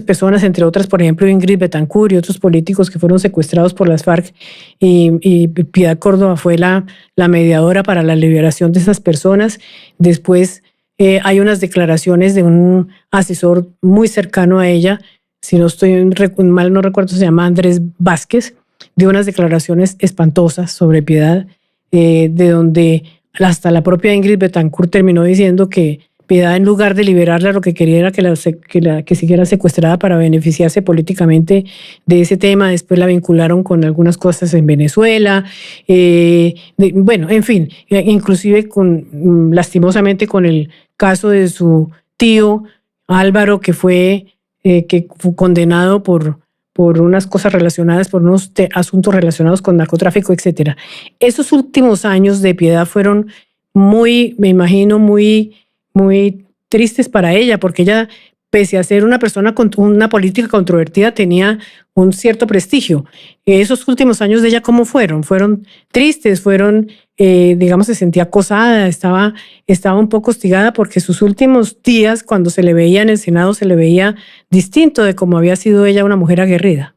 personas, entre otras, por ejemplo, Ingrid Betancourt y otros políticos que fueron secuestrados por las FARC, y Piedad Córdoba fue la mediadora para la liberación de esas personas. Después hay unas declaraciones de un asesor muy cercano a ella, si no estoy mal, no recuerdo, se llama Andrés Vázquez, de unas declaraciones espantosas sobre Piedad, de donde hasta la propia Ingrid Betancourt terminó diciendo que Piedad, en lugar de liberarla, lo que quería era que siguiera secuestrada para beneficiarse políticamente de ese tema. Después la vincularon con algunas cosas en Venezuela. Bueno, en fin, inclusive lastimosamente con el caso de su tío Álvaro, que fue condenado por unas cosas relacionadas, por unos asuntos relacionados con narcotráfico, etc. Esos últimos años de Piedad fueron me imagino, muy tristes para ella, porque ella, pese a ser una persona con una política controvertida, tenía un cierto prestigio. Esos últimos años de ella, ¿cómo fueron? ¿Fueron tristes? Digamos, se sentía acosada, estaba un poco hostigada, porque sus últimos días, cuando se le veía en el Senado, se le veía distinto de cómo había sido ella una mujer aguerrida?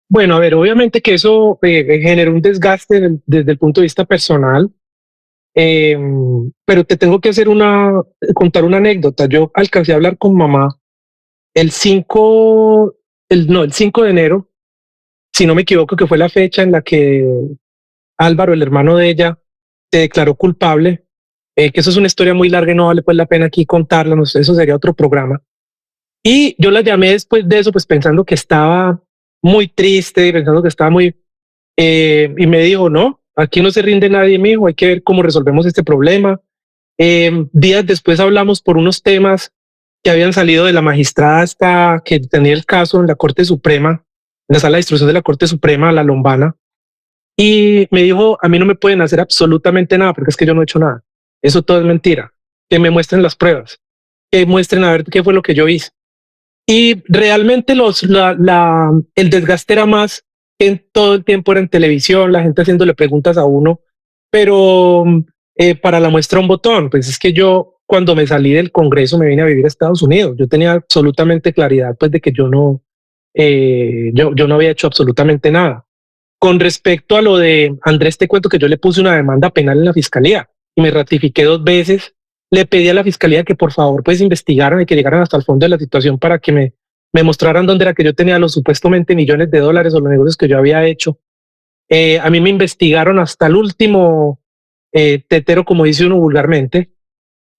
Bueno, a ver, obviamente que eso generó un desgaste desde el punto de vista personal. Pero te tengo que contar una anécdota. Yo alcancé a hablar con mamá el 5 de enero, si no me equivoco, que fue la fecha en la que Álvaro, el hermano de ella, se declaró culpable, que eso es una historia muy larga y no vale pues la pena aquí contarla, no sé, eso sería otro programa. Y yo la llamé después de eso, pues pensando que estaba muy triste, pensando que estaba y me dijo, no, aquí no se rinde nadie, mijo, hay que ver cómo resolvemos este problema. Días después hablamos por unos temas que habían salido de la magistrada que tenía el caso en la Corte Suprema, en la sala de instrucción de la Corte Suprema, la Lombana, y me dijo, a mí no me pueden hacer absolutamente nada porque es que yo no he hecho nada. Eso todo es mentira. Que me muestren las pruebas, que muestren a ver qué fue lo que yo hice. Y realmente el desgaste era más que todo el tiempo era en televisión, la gente haciéndole preguntas a uno, pero para la muestra un botón. Pues es que yo cuando me salí del Congreso me vine a vivir a Estados Unidos. Yo tenía absolutamente claridad pues de que yo no había hecho absolutamente nada. Con respecto a lo de Andrés, te cuento que yo le puse una demanda penal en la fiscalía y me ratifiqué 2 veces. Le pedí a la fiscalía que por favor pues investigaran y que llegaran hasta el fondo de la situación para que me mostraran dónde era que yo tenía los supuestamente millones de dólares o los negocios que yo había hecho. A mí me investigaron hasta el último tetero, como dice uno vulgarmente.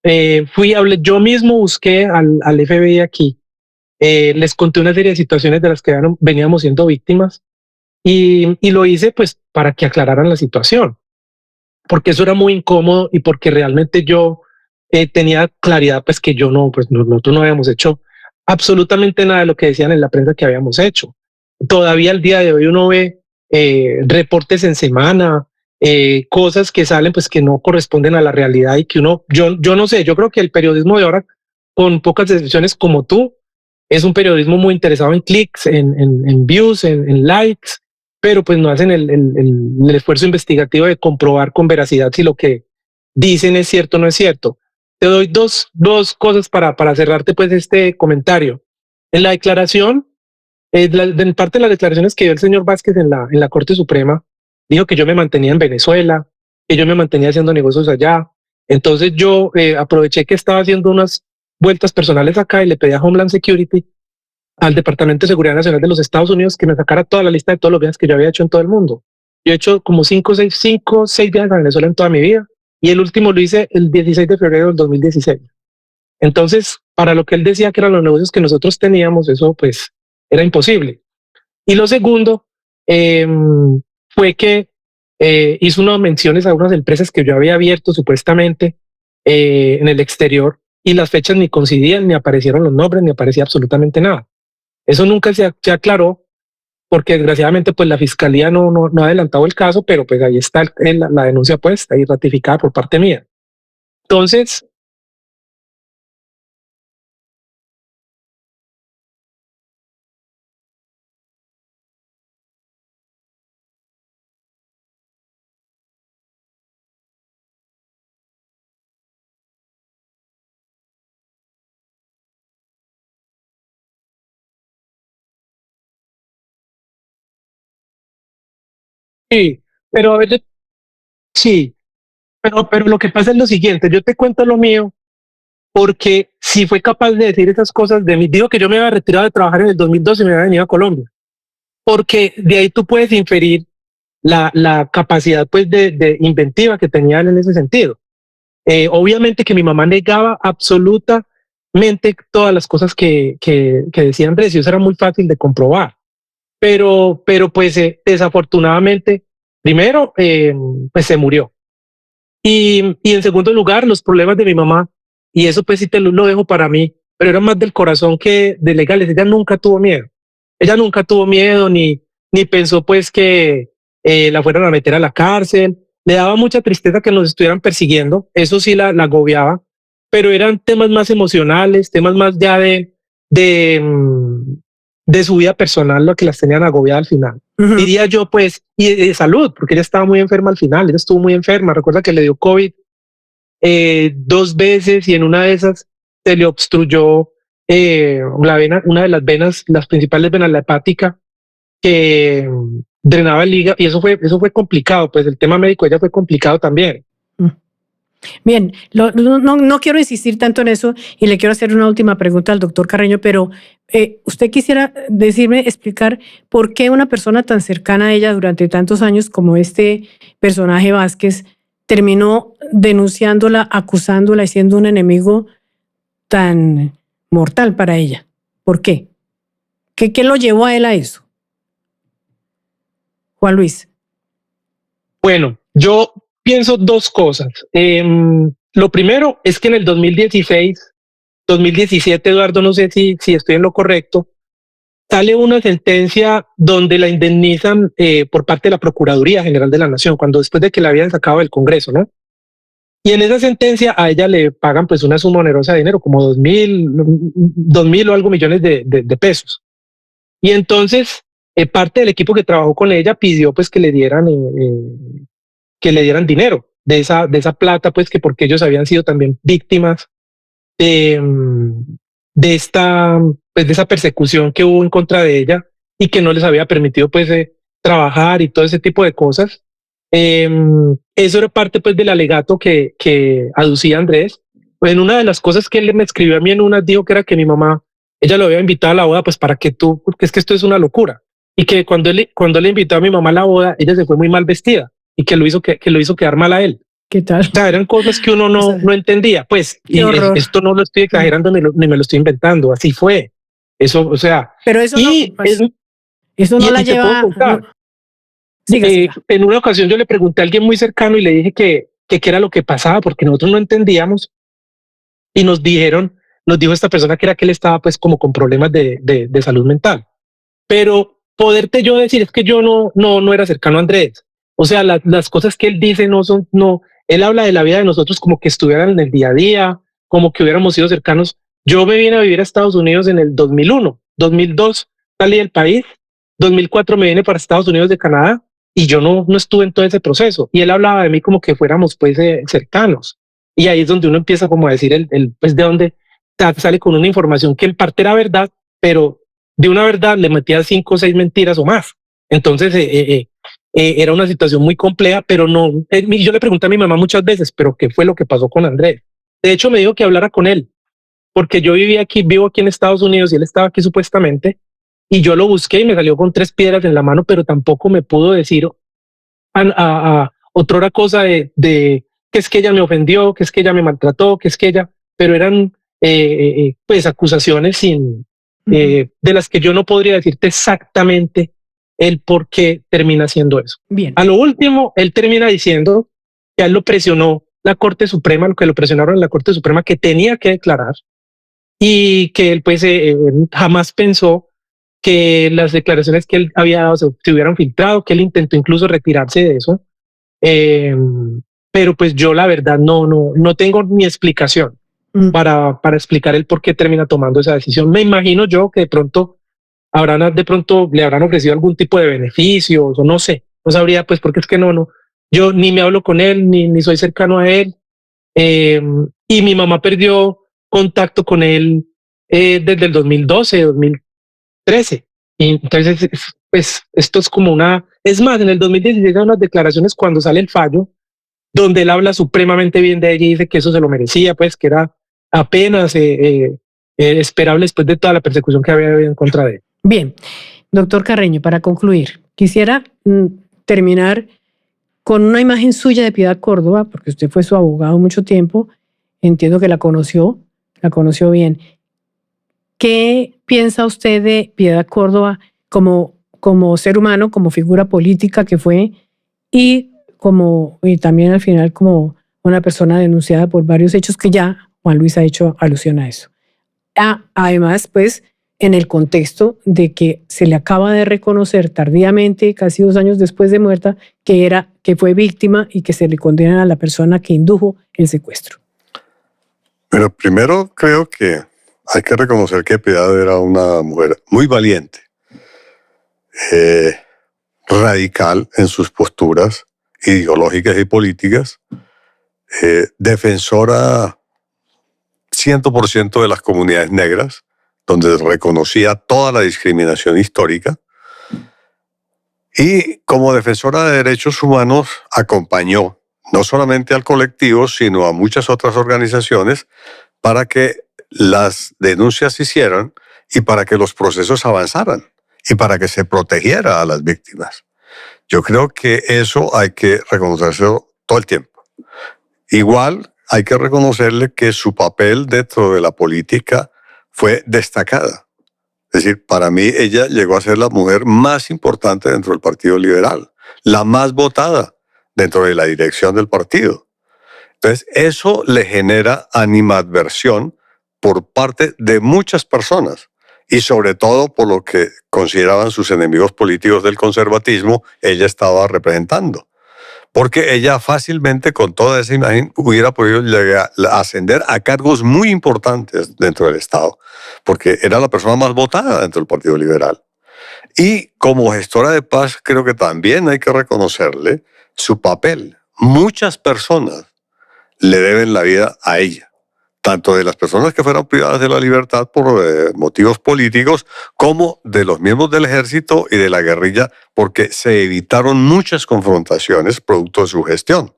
Hablé, yo mismo busqué al FBI aquí. Les conté una serie de situaciones de las que veníamos siendo víctimas y lo hice pues para que aclararan la situación, porque eso era muy incómodo y porque realmente yo tenía claridad pues que nosotros no habíamos hecho absolutamente nada de lo que decían en la prensa que habíamos hecho. Todavía al día de hoy uno ve reportes en semana, cosas que salen pues que no corresponden a la realidad y que yo no sé, yo creo que el periodismo de ahora, con pocas excepciones como tú, es un periodismo muy interesado en clics, en views, en likes, pero pues no hacen el esfuerzo investigativo de comprobar con veracidad si lo que dicen es cierto o no es cierto. Te doy dos cosas para cerrarte pues este comentario. En la declaración, en parte de las declaraciones que dio el señor Vázquez en la Corte Suprema, dijo que yo me mantenía en Venezuela, que yo me mantenía haciendo negocios allá. Entonces yo aproveché que estaba haciendo unas vueltas personales acá y le pedí a Homeland Security, al Departamento de Seguridad Nacional de los Estados Unidos, que me sacara toda la lista de todos los viajes que yo había hecho en todo el mundo. Yo he hecho como 6 viajes a Venezuela en toda mi vida, y el último lo hice el 16 de febrero del 2016. Entonces, para lo que él decía que eran los negocios que nosotros teníamos, eso pues era imposible. Y lo segundo fue que hizo unas menciones a unas empresas que yo había abierto supuestamente en el exterior, y las fechas ni coincidían, ni aparecieron los nombres, ni aparecía absolutamente nada. Eso nunca se aclaró, porque desgraciadamente pues la fiscalía no ha adelantado el caso, pero pues ahí está la denuncia puesta y ratificada por parte mía. Entonces, sí, pero a ver, sí, pero lo que pasa es lo siguiente, yo te cuento lo mío, porque si fue capaz de decir esas cosas de mí, digo que yo me había retirado de trabajar en el 2012 y me había venido a Colombia, porque de ahí tú puedes inferir la capacidad pues de inventiva que tenía él en ese sentido. Obviamente que mi mamá negaba absolutamente todas las cosas que decía Andrés, y eso era muy fácil de comprobar. Pero pues desafortunadamente, primero, pues se murió. Y en segundo lugar, los problemas de mi mamá, y eso pues sí te lo dejo para mí, pero era más del corazón que de legales. Ella nunca tuvo miedo. Ella nunca tuvo miedo ni pensó pues que la fueran a meter a la cárcel. Le daba mucha tristeza que nos estuvieran persiguiendo. Eso sí la agobiaba, pero eran temas más emocionales, temas más ya de, mm, de su vida personal, lo que las tenían agobiadas al final. Diría yo, pues, y de salud, porque ella estaba muy enferma al final, ella estuvo muy enferma. Recuerda que le dio COVID 2 veces, y en una de esas se le obstruyó la vena, una de las venas, las principales venas, la hepática, que drenaba el hígado, y eso fue complicado, pues el tema médico de ella fue complicado también. Bien, no quiero insistir tanto en eso, y le quiero hacer una última pregunta al doctor Carreño, pero usted quisiera explicar por qué una persona tan cercana a ella durante tantos años como este personaje Vázquez terminó denunciándola, acusándola y siendo un enemigo tan mortal para ella. ¿Por qué? ¿Qué lo llevó a él a eso? Juan Luis. Bueno, yo pienso dos cosas. Lo primero es que en el 2016, 2017, Eduardo, no sé si estoy en lo correcto, sale una sentencia donde la indemnizan por parte de la Procuraduría General de la Nación, cuando después de que la habían sacado del Congreso, ¿no? Y en esa sentencia a ella le pagan pues una suma onerosa de dinero, como 2.000 o algo millones de pesos. Y entonces parte del equipo que trabajó con ella pidió pues que le dieran dinero de esa plata, pues que porque ellos habían sido también víctimas de esta, pues de esa persecución que hubo en contra de ella, y que no les había permitido pues trabajar y todo ese tipo de cosas. Eso era parte pues del alegato que aducía Andrés. Pues en una de las cosas que él me escribió a mí, en una dijo que era que mi mamá, ella lo había invitado a la boda pues para que porque es que esto es una locura, y que cuando le invitó a mi mamá a la boda, ella se fue muy mal vestida, y que lo hizo quedar mal a él. ¿Qué tal? O sea, eran cosas que uno no entendía, pues, y esto no lo estoy exagerando ni me lo estoy inventando, así fue. Eso, o sea. Pero eso eso no la lleva. En una ocasión yo le pregunté a alguien muy cercano y le dije que qué era lo que pasaba, porque nosotros no entendíamos, y nos dijo esta persona que era que él estaba pues como con problemas de salud mental. Pero poderte yo decir es que yo no era cercano a Andrés. O sea, las cosas que él dice él habla de la vida de nosotros como que estuvieran en el día a día, como que hubiéramos sido cercanos. Yo me vine a vivir a Estados Unidos en el 2001, 2002 salí del país, 2004 me vine para Estados Unidos de Canadá, y yo no estuve en todo ese proceso. Y él hablaba de mí como que fuéramos pues cercanos. Y ahí es donde uno empieza como a decir pues de dónde sale con una información que en parte era verdad, pero de una verdad le metía 5 o 6 mentiras o más. Entonces era una situación muy compleja, pero no, yo le pregunté a mi mamá muchas veces, pero ¿qué fue lo que pasó con Andrés? De hecho, me dijo que hablara con él, porque yo vivo aquí en Estados Unidos y él estaba aquí supuestamente, y yo lo busqué y me salió con 3 piedras en la mano, pero tampoco me pudo decir otra cosa de que es que ella me ofendió, que es que ella me maltrató, que es que ella, pero eran pues acusaciones de las que yo no podría decirte exactamente el por qué termina haciendo eso. Bien. A lo último, él termina diciendo que a él lo presionó la Corte Suprema, lo que lo presionaron en la Corte Suprema, que tenía que declarar, y que él pues jamás pensó que las declaraciones que él había dado se hubieran filtrado, que él intentó incluso retirarse de eso. Pero pues yo la verdad no tengo ni explicación para explicar el por qué termina tomando esa decisión. Me imagino yo que de pronto le habrán ofrecido algún tipo de beneficios o no sé, no sabría pues porque es que yo ni me hablo con él, ni soy cercano a él. Y mi mamá perdió contacto con él desde el 2012, 2013. Y entonces, pues esto es como es más, en el 2016 hay unas declaraciones cuando sale el fallo, donde él habla supremamente bien de ella y dice que eso se lo merecía, pues que era apenas esperable después de toda la persecución que había habido en contra de él. Bien, doctor Carreño, para concluir, quisiera terminar con una imagen suya de Piedad Córdoba, porque usted fue su abogado mucho tiempo, entiendo que la conoció bien. ¿Qué piensa usted de Piedad Córdoba como ser humano, como figura política que fue y también al final como una persona denunciada por varios hechos que ya Juan Luis ha hecho alusión a eso? Además, pues, en el contexto de que se le acaba de reconocer tardíamente, casi 2 años después de muerta, que fue víctima y que se le condena a la persona que indujo el secuestro. Pero primero creo que hay que reconocer que Piedad era una mujer muy valiente, radical en sus posturas ideológicas y políticas, defensora 100% de las comunidades negras, donde reconocía toda la discriminación histórica, y como defensora de derechos humanos acompañó no solamente al colectivo, sino a muchas otras organizaciones para que las denuncias se hicieran y para que los procesos avanzaran y para que se protegiera a las víctimas. Yo creo que eso hay que reconocerlo todo el tiempo. Igual hay que reconocerle que su papel dentro de la política fue destacada. Es decir, para mí ella llegó a ser la mujer más importante dentro del Partido Liberal, la más votada dentro de la dirección del partido. Entonces, eso le genera animadversión por parte de muchas personas y sobre todo por lo que consideraban sus enemigos políticos del conservatismo, ella estaba representando. Porque ella fácilmente, con toda esa imagen, hubiera podido llegar a ascender a cargos muy importantes dentro del Estado, porque era la persona más votada dentro del Partido Liberal. Y como gestora de paz, creo que también hay que reconocerle su papel. Muchas personas le deben la vida a ella, tanto de las personas que fueron privadas de la libertad por motivos políticos, como de los miembros del ejército y de la guerrilla, porque se evitaron muchas confrontaciones producto de su gestión.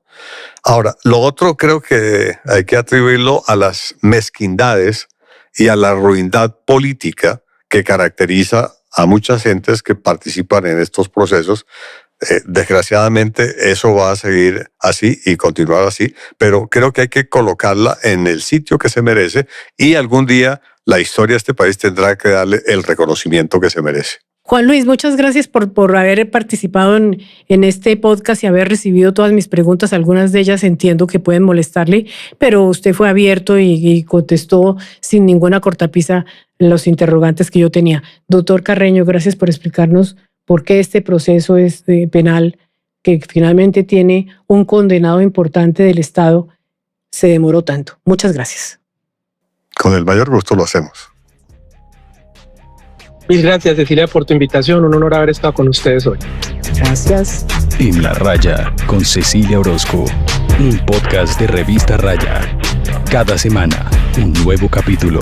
Ahora, lo otro creo que hay que atribuirlo a las mezquindades y a la ruindad política que caracteriza a muchas gentes que participan en estos procesos. Desgraciadamente eso va a seguir así y continuar así, pero creo que hay que colocarla en el sitio que se merece y algún día la historia de este país tendrá que darle el reconocimiento que se merece. Juan Luis, muchas gracias por haber participado en este podcast y haber recibido todas mis preguntas. Algunas de ellas entiendo que pueden molestarle, pero usted fue abierto y contestó sin ninguna cortapisa los interrogantes que yo tenía. Doctor Carreño, gracias por explicarnos por qué este proceso penal, que finalmente tiene un condenado importante del Estado, se demoró tanto. Muchas gracias. Con el mayor gusto lo hacemos. Mil gracias, Cecilia, por tu invitación. Un honor haber estado con ustedes hoy. Gracias. En la Raya con Cecilia Orozco, un podcast de Revista Raya. Cada semana, un nuevo capítulo.